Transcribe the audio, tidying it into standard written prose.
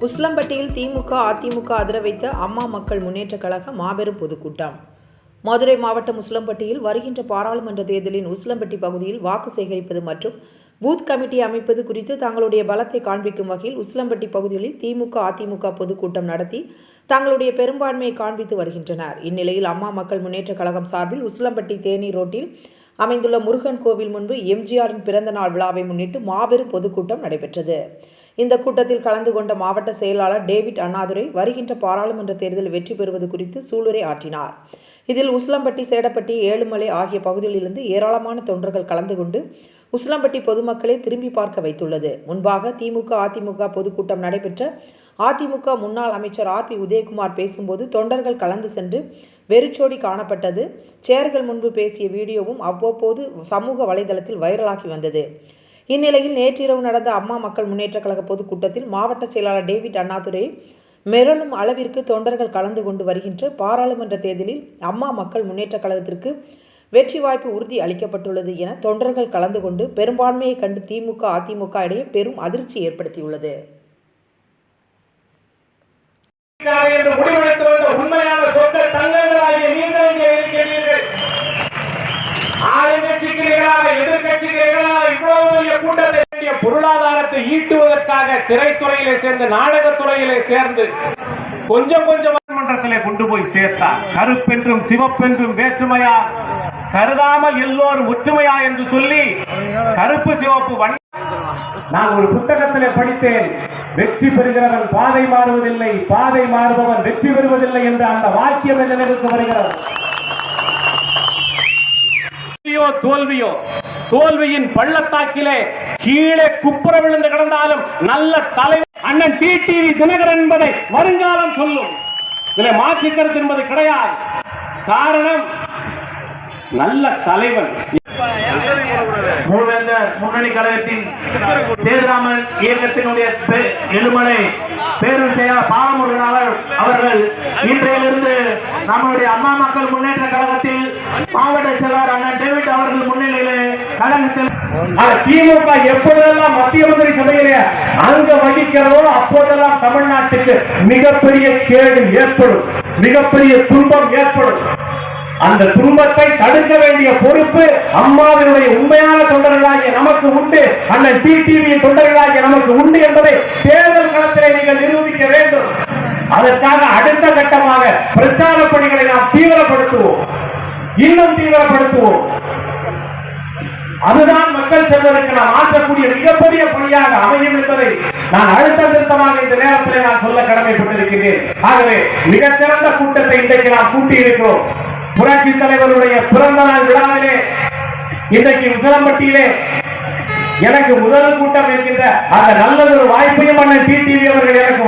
உசிலம்பட்டியில் திமுக அதிமுக அதிர வைத்த அம்மா மக்கள் முன்னேற்றக் கழக மாபெரும் பொதுக்கூட்டம். மதுரை மாவட்டம் உசிலம்பட்டியில் வருகின்ற பாராளுமன்ற தேர்தலின் உசிலம்பட்டி பகுதியில் வாக்கு சேகரிப்பது மற்றும் பூத் கமிட்டி அமைப்பது குறித்து தங்களுடைய பலத்தை காண்பிக்கும் வகையில் உசிலம்பட்டி பகுதிகளில் திமுக அதிமுக பொதுக்கூட்டம் நடத்தி தங்களுடைய பெரும்பான்மையை காண்பித்து வருகின்றனர். இந்நிலையில் அம்மா மக்கள் முன்னேற்றக் கழகம் சார்பில் உசிலம்பட்டி தேனி ரோட்டில் அமைந்துள்ள முருகன் கோவில் முன்பு எம்ஜிஆரின் பிறந்த நாள் விழாவை முன்னிட்டு மாபெரும் பொதுக்கூட்டம் நடைபெற்றது. இந்த கூட்டத்தில் கலந்து கொண்ட மாவட்ட செயலாளர் டேவிட் அண்ணாதுரை வருகின்ற பாராளுமன்ற தேர்தலில் வெற்றி பெறுவது குறித்து சூளுரை ஆற்றினார். இதில் உசிலம்பட்டி, சேடப்பட்டி, ஏழுமலை ஆகிய பகுதிகளிலிருந்து ஏராளமான தொண்டர்கள் கலந்து கொண்டு உசிலம்பட்டி பொதுமக்களை திரும்பி பார்க்க வைத்துள்ளது. முன்பாக திமுக அதிமுக பொதுக்கூட்டம் நடைபெற்ற அதிமுக முன்னாள் அமைச்சர் RP உதயகுமார் பேசும்போது தொண்டர்கள் கலந்து சென்று வெறிச்சோடி காணப்பட்டது. சேர்கள் முன்பு பேசிய வீடியோவும் அவ்வப்போது சமூக வலைதளத்தில் வைரலாகி வந்தது. இந்நிலையில் நேற்றிரவு நடந்த அம்மா மக்கள் முன்னேற்றக் கழக பொதுக்கூட்டத்தில் மாவட்ட செயலாளர் டேவிட் அண்ணாதுரை மிரளும் அளவிற்கு தொண்டர்கள் கலந்து கொண்டு வருகின்ற பாராளுமன்ற தேர்தலில் அம்மா மக்கள் முன்னேற்றக் கழகத்திற்கு வெற்றி வாய்ப்பு உறுதி அளிக்கப்பட்டுள்ளது என தொண்டர்கள் கலந்து கொண்டு பெரும்பான்மையை கண்டு திமுக அதிமுக இடையே பெரும் அதிர்ச்சி ஏற்படுத்தியுள்ளது. பொருளாதாரத்தை ஈட்டுவதற்காக திரைத்துறையிலே சேர்ந்து நாடகத்துறையிலே சேர்ந்து கொஞ்சம் கொஞ்சம் மன்றத்திலே கொண்டு போய் சேர்த்தார். கருப்பென்றும் சிவப்பென்றும் வேற்றுமையா கருதாமல் எல்லோரும் ஒற்றுமையா என்று சொல்லி கருப்பு சிவப்பு நான் ஒரு புத்தகத்திலே படித்தேன். வெற்றி பெறுகிறவன் பாதை மாறுவதில்லை, பாதை மாறுபவன் வெற்றி பெறுவதில்லை என்ற அந்த வாக்கியம் என்ன நினைத்து வருகிறது. தோல்வியோ தோல்வியின் பள்ளத்தாக்கிலே கீழே குப்புற விழுந்து கிடந்தாலும் நல்ல தலைவர் அண்ணன் TTV தினகரன் என்பதை வருங்காலம் சொல்லும். இதில் மாற்று கருத்து என்பது கிடையாது. காரணம் நல்ல தலைவன். முன்னணி கழகத்தின் சேதுராமன் இயக்கத்தினுடைய எழுமலை பேரூர் செயலாளர் பாலமுருகன் அவர்கள் இன்றையிலிருந்து நம்முடைய அம்மா மக்கள் முன்னேற்ற கழகத்தில் மாவட்ட செயலாளர் அண்ணன் டேவிட் அவர்கள் முன்னிலையிலே கழகத்தில் திமுக எப்போதெல்லாம் மத்திய மந்திரி சபையிலே அங்க வகிக்கிறதோ அப்போதெல்லாம் தமிழ்நாட்டுக்கு மிகப்பெரிய கேடு ஏற்படும், மிகப்பெரிய துன்பம் ஏற்படும். அந்த துன்பத்தை தடுக்க வேண்டிய பொறுப்பு அம்மாவினுடைய உண்மையான தொண்டர்களாகிய நமக்கு உண்டு, அண்ணன் TTVயின் தொண்டர்களாகிய நமக்கு உண்டு என்பதை தேர்தல் களத்திலே நீங்கள் நிரூபிக்க வேண்டும். அதற்காக அடுத்த கட்டமாக பிரச்சார பணிகளை நாம் தீவிரப்படுத்துவோம், இன்னும் தீவிரப்படுத்துவோம். அதுதான் மக்கள் செல்வதற்கு நாம் ஆற்றக்கூடிய மிகப்பெரிய பணியாக அமையும் என்பதை நான் அழுத்த திருத்தமாக இந்த நேரத்தில் நான் சொல்ல கடமைப்பட்டிருக்கிறேன். ஆகவே மிகச்சிறந்த கூட்டத்தை இன்றைக்கு நாம் கூட்டியிருக்கிறோம். புரட்சி தலைவருடைய பிறந்த நாள் விழாவிலே இன்றைக்கு உசிலம்பட்டியிலே எனக்கு முதல் கூட்டம் என்கின்ற அந்த நல்லதொரு வாய்ப்பையும் அண்ணன் TTV அவர்கள் எனக்கு